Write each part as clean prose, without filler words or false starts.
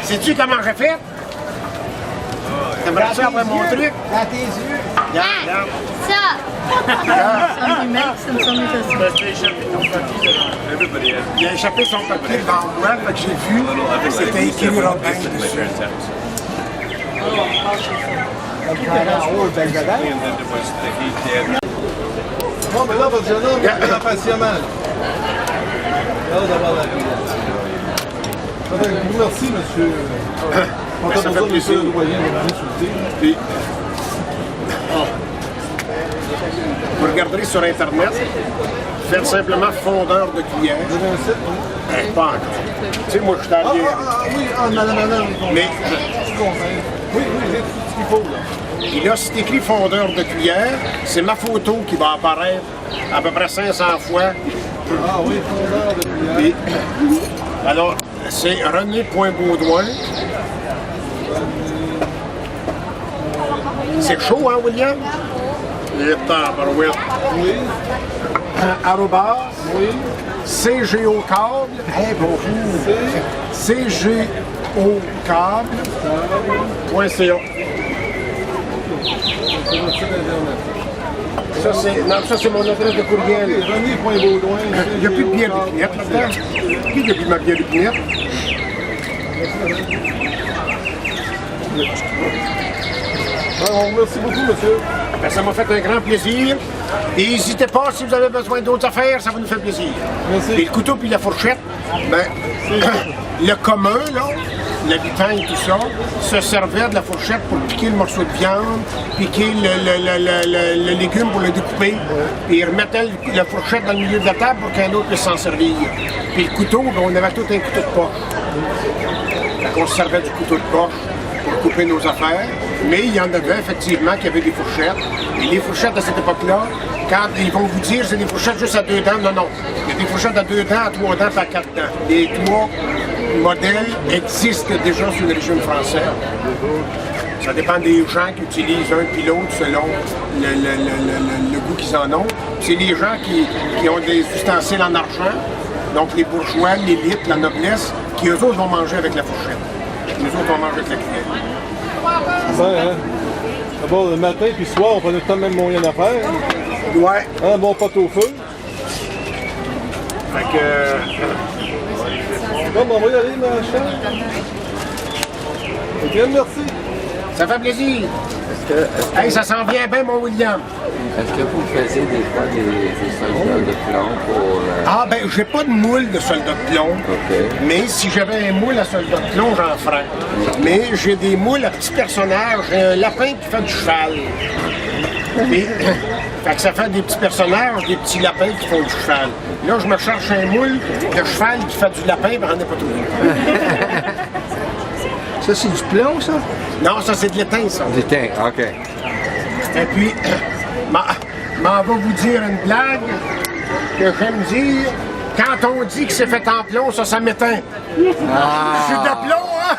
Sais-tu comment j'ai fait? T'aimerais ça après mon truc? Dans tes yeux. Regarde, Some makes and some doesn't. il a échappé son papier devant moi, fait que j'ai vu, c'était écrit Robin dessus. En haut, le bec dedans. Bon, mais là, votre jeune homme, il est impatiemment. Là, d'avoir la merci, monsieur. Ça fait plaisir. Le doyen de m'insulter. Puis, vous regarderez sur Internet, faites simplement fondeur de cuillère. Vous avez un site? Pas encore. Tu sais, moi, je suis allé. Oui, madame. Mais, Je comprends. Oui, j'ai tout ce qu'il faut, là. puis là, si tu écris fondeur de cuillère, c'est ma photo qui va apparaître à peu près 500 fois. Ah oui, fondeur de cuillère. Puis, alors, c'est René.Baudouin. C'est chaud, hein, William? Il est tabarouette. Oui, Arrobas, oui. CGO Câble. Hey, bonjour. CGO Câble.ca. C'est votre site internet. Ça, c'est mon adresse de courriel. René.Baudouin. Il n'y a plus de bière d'épinette là-dedans. Qui a plus ma bière d'épinette? Alors, merci beaucoup, monsieur. Ben, ça m'a fait un grand plaisir. Et n'hésitez pas, si vous avez besoin d'autres affaires, ça va nous faire plaisir. Merci. Et le couteau puis la fourchette, ben, le commun, là, l'habitant et tout ça, se servait de la fourchette pour piquer le morceau de viande, piquer le légume pour le découper, et il remettait la fourchette dans le milieu de la table pour qu'un autre puisse s'en servir. Puis le couteau, ben, on avait tout un couteau de poche. Fait qu'on se servait du couteau de poche pour couper nos affaires, mais il y en avait effectivement qui avaient des fourchettes. Et les fourchettes à cette époque-là, quand ils vont vous dire c'est des fourchettes juste à 2 dents, non, non. Il y a des fourchettes à 2 dents, à 3 dents, à 4 dents. Les 3 modèles existent déjà sur le régime français. Ça dépend des gens qui utilisent un puis l'autre selon le goût qu'ils en ont. C'est les gens qui ont des ustensiles en argent, donc les bourgeois, l'élite, la noblesse, qui eux autres vont manger avec la fourchette. Nous autres, on mange avec la cuillère. Ça, hein? D'abord, le matin puis le soir, on prenait tout le même moyen d'affaire. Ouais. Un bon pot au feu. Fait que... Bon, on va y aller, ma chère. Ok, merci. Ça fait plaisir. Hey, ça s'en vient bien, mon William. Est-ce que vous faisiez des fois des soldats de plomb pour... Ah, ben, j'ai pas de moule de soldat de plomb. OK. Mais si j'avais un moule à soldat de plomb, j'en ferais. Mais j'ai des moules à petits personnages. J'ai un lapin qui fait du cheval. Et, fait que ça fait des petits personnages, des petits lapins qui font du cheval. Là, je me cherche un moule de cheval qui fait du lapin, ben, j'en ai pas trouvé. Ça, c'est du plomb, ça? Non, ça, c'est de l'étain, ça. Du thym, OK. Et puis, m'en va vous dire une blague que j'aime dire. Quand on dit que c'est fait en plomb, ça m'éteint. Je suis de plomb, hein?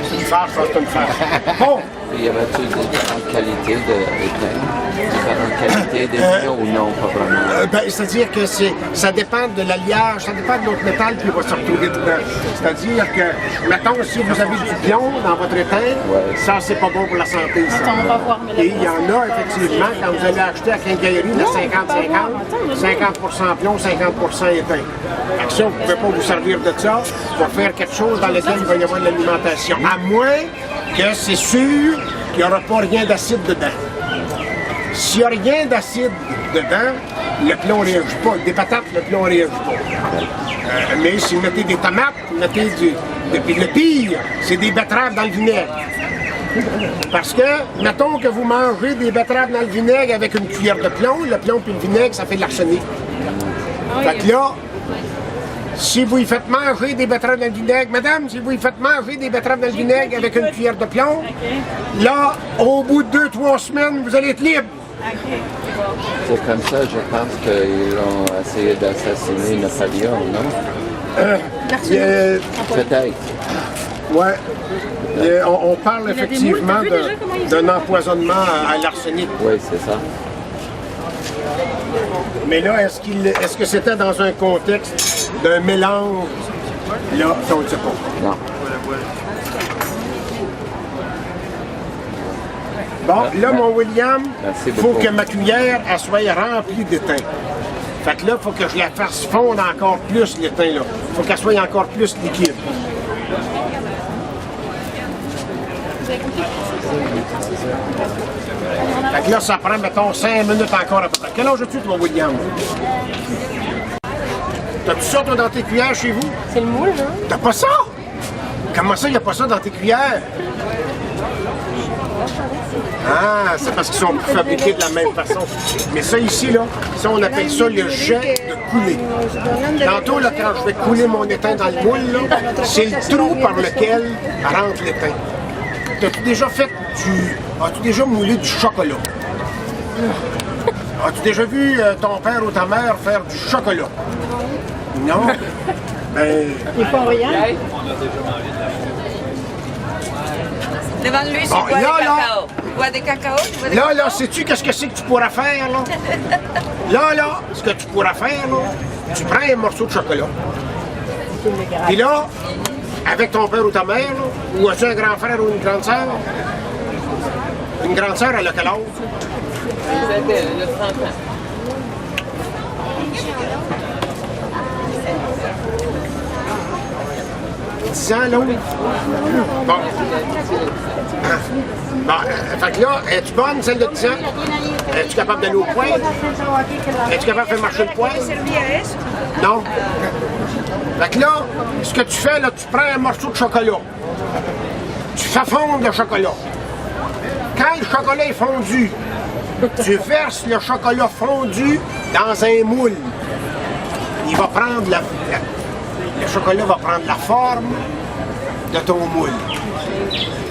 C'est une farce, ça, c'est une farce. Bon. Y avait-il différentes qualités d'étain? Différentes qualités d'étain ou non, pas vraiment? Ben, c'est-à-dire que ça dépend de l'alliage, ça dépend de l'autre métal qui va se retrouver dedans. C'est-à-dire que, mettons, si vous avez du plomb dans votre étain, ça, c'est pas bon pour la santé, ça. On va voir, mais Et il y en a, effectivement, quand vous allez acheter à quincaillerie, la 50-50, 50% plomb, 50% étain. Fait que ça, vous ne pouvez pas vous servir de ça pour faire quelque chose dans lequel il va y avoir de l'alimentation. À moins que c'est sûr qu'il n'y aura pas rien d'acide dedans. S'il n'y a rien d'acide dedans, le plomb ne réagit pas. Des patates, le plomb ne réagit pas. Mais si vous mettez des tomates, vous mettez puis le pire, c'est des betteraves dans le vinaigre. Parce que, mettons que vous mangez des betteraves dans le vinaigre avec une cuillère de plomb puis le vinaigre, ça fait de l'arsenic. Fait que là, si vous y faites manger des betteraves dans le vinaigre, madame, si vous y faites manger des betteraves dans le vinaigre avec une cuillère de plomb, là, au bout de 2-3 semaines, vous allez être libre. C'est comme ça, je pense qu'ils ont essayé d'assassiner Napoléon, non? Peut-être. Ouais. On parle effectivement d'un empoisonnement à l'arsenic. Oui, c'est ça. Mais là, est-ce que c'était dans un contexte d'un mélange Là, ça, on ne le sait pas. Non. Bon, là, mon William, Merci il faut beaucoup. que ma cuillère elle soit remplie d'étain. Fait que là, il faut que je la fasse fondre encore plus, l'étain, là. Il faut qu'elle soit encore plus liquide. Fait que là, ça prend, mettons, 5 minutes encore à peu près. Quel âge as-tu, toi, William? T'as-tu ça, toi, dans tes cuillères chez vous? C'est le moule, hein? T'as pas ça? Comment ça, il n'y a pas ça dans tes cuillères? Ah, c'est parce qu'ils sont fabriqués de la même façon. Mais ça ici, là, ça, on appelle ça le jet de couler. Tantôt, là, quand je vais couler mon étain dans le moule, là, c'est le trou par lequel rentre l'étain. As-tu déjà fait as-tu déjà moulé du chocolat? As-tu déjà vu ton père ou ta mère faire du chocolat? Non? Ben, Il faut rien. Devant lui, Bon, je bois là, des là. cacao. Tu bois des cacao? Tu bois des là, cacao? sais-tu qu'est-ce que c'est que tu pourras faire, là? Là, ce que tu pourras faire, là, tu prends un morceau de chocolat. Puis là, avec ton père ou ta mère, là, ou as-tu un grand frère ou une grande sœur? Une grande sœur, elle a quel âge? Le 30 ans. 10 ans, l'autre? Bon. Bon, fait que là, es-tu bonne, celle de 10 ans? Es-tu capable d'aller au poing? Es-tu capable de faire marcher le poing? Non. Fait que là, ce que tu fais, là, tu prends un morceau de chocolat. Tu fais fondre le chocolat. Quand le chocolat est fondu, tu verses le chocolat fondu dans un moule. Il va prendre le chocolat va prendre la forme de ton moule.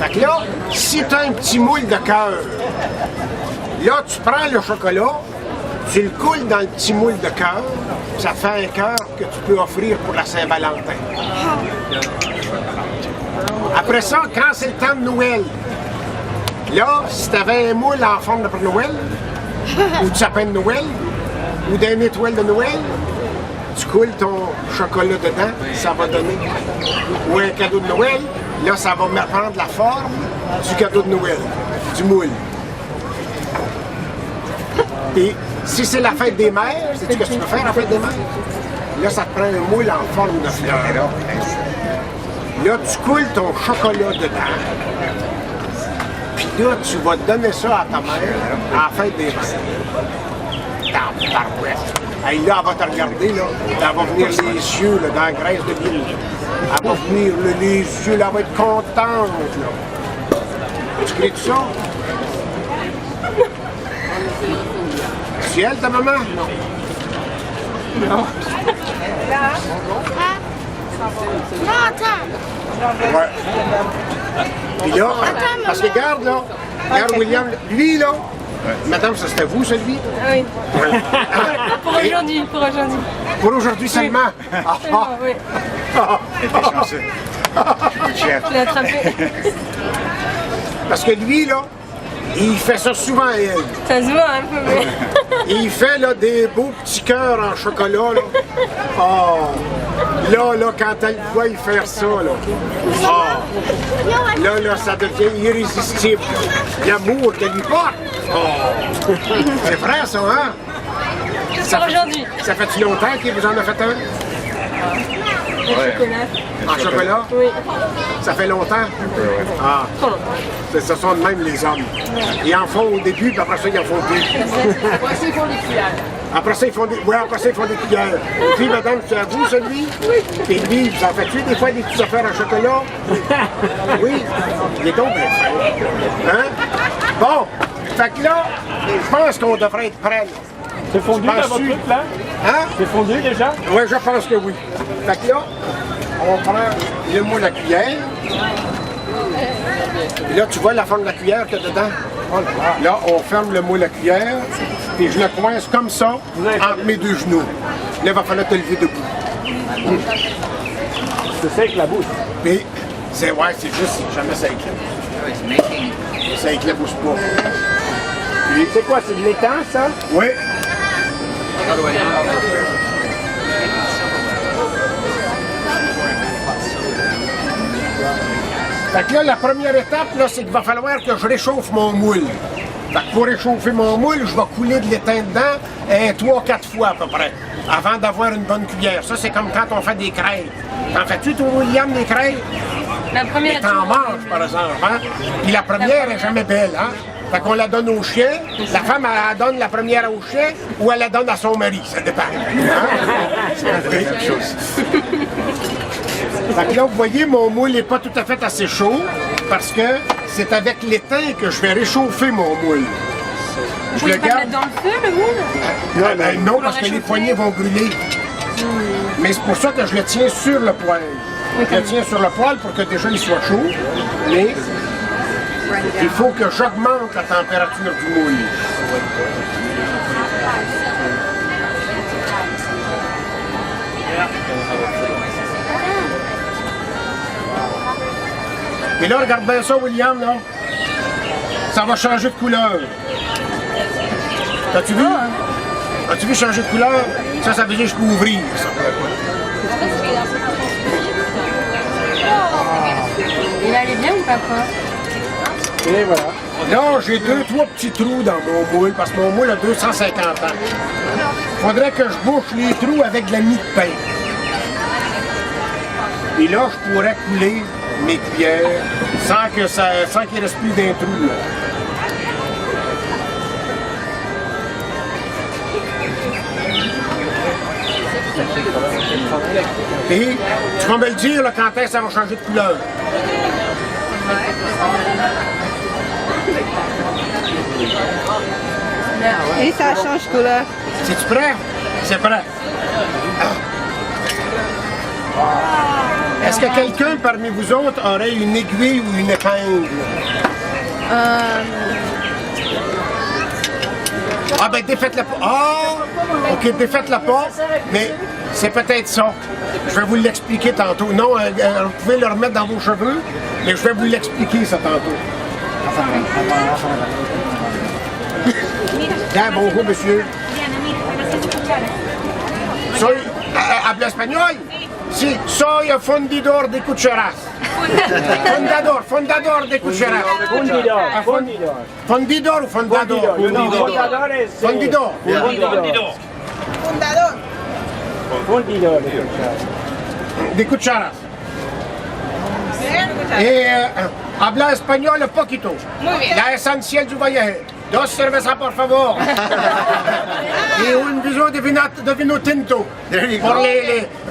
Fait que là, si tu as un petit moule de cœur, là, tu prends le chocolat, tu le coules dans le petit moule de cœur, ça te fait un cœur que tu peux offrir pour la Saint-Valentin. Après ça, quand c'est le temps de Noël, là, si tu avais un moule en forme de Père Noël, ou de sapin de Noël, ou d'un étoile de Noël, tu coules ton chocolat dedans, ça va donner. Ou un cadeau de Noël, là, ça va prendre la forme du cadeau de Noël, du moule. Et si c'est la fête des mères, sais-tu ce que tu peux faire à la fête des mères? Là, ça te prend un moule en forme de fleur. Là, tu coules ton chocolat dedans. Puis là, tu vas donner ça à ta mère à la fête des mères. Tabarouette. Hey, là, elle va te regarder, là. Elle va venir les yeux, là, dans la graisse de l'île. Elle va venir, là, les yeux, là, elle va être contente, là. Tu crées tout ça? C'est elle, ta maman? Non. Non, attends. Ouais. Puis là, parce que regarde, là, regarde William, lui, là, madame, ça c'était vous, celui? Oui. Pour Et- aujourd'hui, pour aujourd'hui. Pour aujourd'hui seulement? Ah, ah. Oui, je l'ai attrapé. Parce que lui, là, il fait ça souvent à elle. Ça se voit un peu, mais... Il fait là, des beaux petits cœurs en chocolat. Là. Oh. Là, quand elle voit il faire ça, là. Oh. Là, ça devient irrésistible. L'amour qu'elle lui porte. Oh. C'est vrai, ça, hein? Pour aujourd'hui. Ça fait-tu longtemps qu'il vous en a fait un? En chocolat? Oui. Ça fait longtemps? Ah. Ce sont de même les hommes. Ils en font au début, puis après ça, ils en font deux. Après ça, ils font des cuillères. Après ça, ils font des, ouais, après ça, ils font des cuillères. Et puis, madame, c'est à vous, celui? Oui. Et lui, vous en faites-tu des fois des petites affaires en chocolat? Oui. Il est donc bien fin. Hein? Bon. Fait que là, je pense qu'on devrait être prêts. C'est fondu dans votre truc là? Hein? C'est fondu déjà? Oui, je pense que oui. Fait que là, on prend le moule à cuillère. Et là, tu vois la forme de la cuillère qu'il y a dedans? Là, on ferme le moule à cuillère. Et je le coince comme ça, entre mes deux genoux. Là, il va falloir te lever debout. C'est sec la bouche. Puis, c'est juste si jamais ça éclate. Ça éclabousse pas. Puis, C'est quoi? C'est de l'étang ça? oui. Fait que là, la première étape, là, c'est qu'il va falloir que je réchauffe mon moule. Fait que pour réchauffer mon moule, je vais couler de l'étain dedans 3-4 fois à peu près, avant d'avoir une bonne cuillère. Ça, c'est comme quand on fait des crêpes. T'en fais-tu, toi, William, des crêpes? La première Et t'en manges, par exemple. Hein? Puis la première n'est jamais belle. Hein? Fait qu'on la donne au chien. La femme, elle donne la première au chien ou elle la donne à son mari. Ça dépend. Hein? C'est la même chose. Fait que là, vous voyez, mon moule n'est pas tout à fait assez chaud parce que c'est avec l'étain que je vais réchauffer mon moule. Je Tu le peux le mettre dans le feu, le moule? Non, parce que les poignets vont brûler. Mais c'est pour ça que je le tiens sur le poêle. Je le tiens sur le poêle pour que déjà il soit chaud. Mais il faut que j'augmente la température du moule. Et là, regarde bien ça, William, là. Ça va changer de couleur. As-tu vu? As-tu vu changer de couleur? Ça veut dire que je peux ouvrir, ça. Et là, elle est bien ou pas, quoi? Et voilà. Là, j'ai 2-3 petits trous dans mon moule, parce que mon moule a 250 ans. Faudrait que je bouche les trous avec de la mie de pain. Et là, je pourrais couler mes cuillères sans qu'il ne reste plus d'un trou. Là. Et tu vas me le dire là, quand est-ce que ça va changer de couleur. Et ça change de couleur. C'est-tu prêt? C'est prêt. Est-ce que quelqu'un parmi vous autres aurait une aiguille ou une épingle? Ah ben défaites-la pas. Ah! Ok, défaites-la pas, mais c'est peut-être ça. Je vais vous l'expliquer tantôt. Non, vous pouvez le remettre dans vos cheveux, mais je vais vous l'expliquer ça tantôt. Bien, bonjour monsieur. Soy, ¿habla español? Sí, soy fundidor de cucharas. Fundador de cucharas. Fundidor. ¿Fundidor o fundador? Fundidor es... Fundidor. Fundador. Fundidor. De cucharas. Habla español un poquito. Muy bien. La esencial du viaje. 2 cervezas, por favor. Y un vino de vino tinto.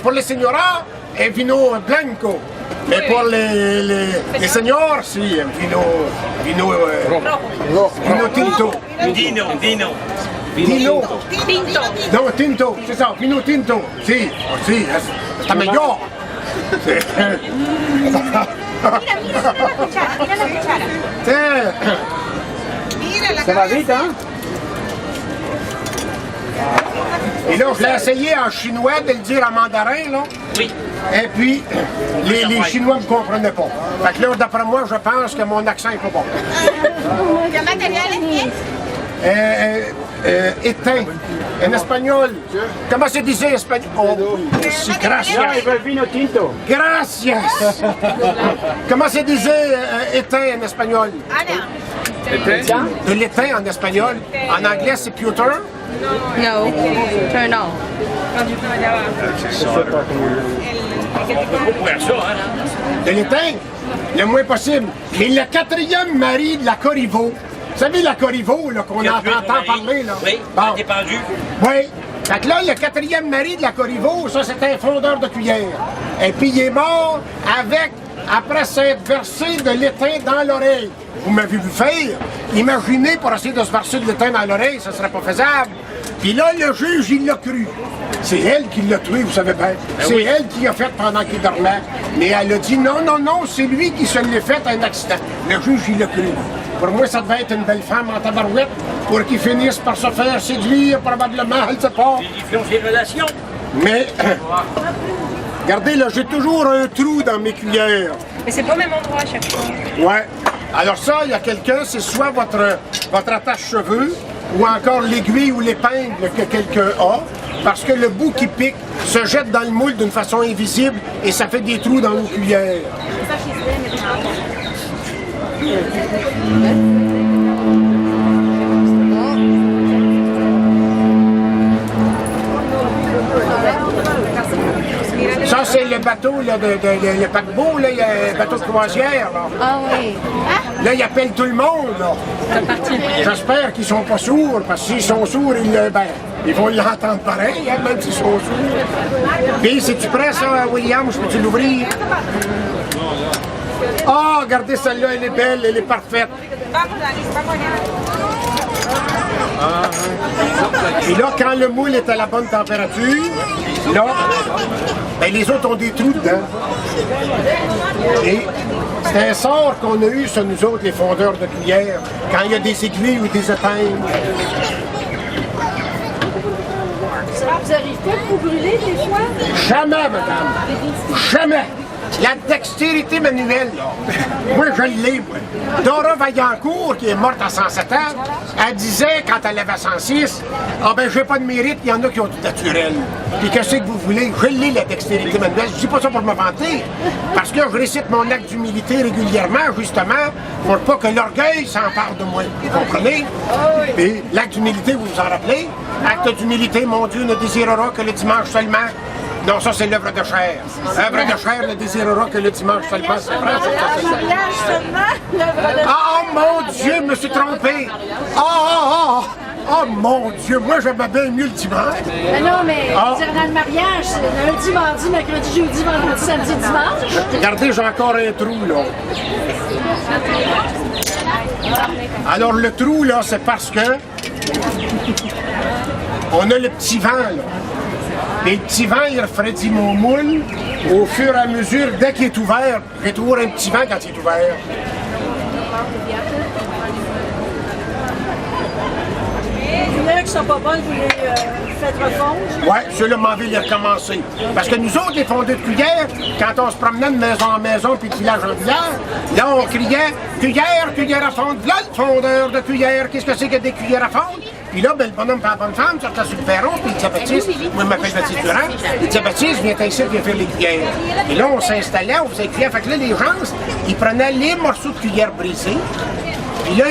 Por les señoras, el vino blanco. Mais pour les seniors, si, un vino tinto. Dino. Dino. Tinto. No, tinto, c'est ça, vino tinto. Si, está mejor. Mira la cuchara. Mira la Ça va vite, hein? Et là, je l'ai essayé en chinois de le dire en mandarin, là. Oui. Et puis, les Chinois ne me comprenaient pas. Fait que là, d'après moi, je pense que mon accent est pas bon. ¿Qué material es? Éteint. En espagnol. Comment se disait en espagnol? Oh, si, Non, gracias. il veut vino tinto. Gracias. Comment se disait éteint en espagnol? Ana. De l'éteint en espagnol. En anglais, c'est pewter. No. Turn on. Pour faire ça, hein? De l'éteint, le moins possible. Mais le 4e mari de la Corriveau, vous savez la Corriveau, là, qu'on entend parler, là? Oui, Bon. dépendu. Oui. Fait que là, le 4e mari de la Corriveau, ça, c'était un fondeur de cuillère. Et puis, il est mort après s'être versé de l'étain dans l'oreille. Vous m'avez vu faire? Imaginez pour essayer de se verser de l'étain dans l'oreille, ça serait pas faisable. Puis là, le juge, il l'a cru. C'est elle qui l'a tué, vous savez bien. C'est elle qui l'a fait pendant qu'il dormait. Mais elle a dit non, c'est lui qui se l'est fait un accident. Le juge, il l'a cru. Pour moi, ça devait être une belle femme en tabarouette pour qu'il finisse par se faire séduire, probablement, elle ne sait pas. Ils font des relations. Mais, regardez, là, j'ai toujours un trou dans mes cuillères. Mais c'est pas au même endroit à chaque fois. Ouais. Alors ça, il y a quelqu'un, c'est soit votre attache-cheveux, ou encore l'aiguille ou l'épingle que quelqu'un a, parce que le bout qui pique se jette dans le moule d'une façon invisible et ça fait des trous dans nos cuillères. Ça, c'est le bateau, là, le paquebot, là, le bateau de croisière. Là. Ah oui. Là, ils appellent tout le monde. Là. J'espère qu'ils sont pas sourds, parce que s'ils sont sourds, ils vont l'entendre pareil, hein, même s'ils sont sourds. Puis, si tu prêt, ça, William, je peux-tu l'ouvrir? Ah, regardez celle-là, elle est belle, elle est parfaite. Et là, quand le moule est à la bonne température, là, ben, les autres ont des trous dedans. Et c'est un sort qu'on a eu sur nous autres, les fondeurs de cuillères, quand il y a des aiguilles ou des épingles. Vous arrivez pas à vous brûler des fois? Jamais, madame. Jamais. La dextérité manuelle, là. Moi, je l'ai, moi. Dora Vaillancourt, qui est morte à 107 ans, elle disait, quand elle avait 106, « Ah ben, j'ai pas de mérite, il y en a qui ont du naturel. » Puis qu'est-ce que vous voulez? Je l'ai, la dextérité manuelle. Je dis pas ça pour me vanter, parce que je récite mon acte d'humilité régulièrement, justement, pour pas que l'orgueil s'empare de moi. Vous comprenez? Et l'acte d'humilité, vous vous en rappelez? Acte d'humilité, mon Dieu ne désirera que le dimanche seulement. Non, ça c'est l'œuvre de chair. L'œuvre de chair ne désirera que le dimanche seulement. C'est vrai, ah, oh mon Dieu, je me suis trompé. Oh mon Dieu, moi j'aimais bien mieux le dimanche. Mais non, mais dans le mariage, c'est lundi, mardi, mercredi, jeudi, vendredi, samedi, dimanche. Regardez, j'ai encore un trou là. Alors le trou là, c'est parce que on a le petit vent là. Et le petit vent, il refroidit mon moule au fur et à mesure, dès qu'il est ouvert. J'ai toujours un petit vent quand il est ouvert. Il y en a qui sont pas bonnes, vous les faites refondre? Oui, ceux-là m'en veulent les recommencer. Parce que nous autres, les fondeurs de cuillères, quand on se promenait de maison en maison puis de village en village, là, on criait « Cuillère, cuillère à fondre! » Là, le fondeur de cuillère, qu'est-ce que c'est que des cuillères à fondre? Puis là, ben, le bonhomme et la bonne femme sortaient sur le perron, puis il disait Baptiste, moi je m'appelle Baptiste Durand, il disait Baptiste, viens ici, viens faire les cuillères. Et là, on s'installait, on faisait les cuillères. Fait que là, les gens, ils prenaient les morceaux de cuillère brisés, puis là,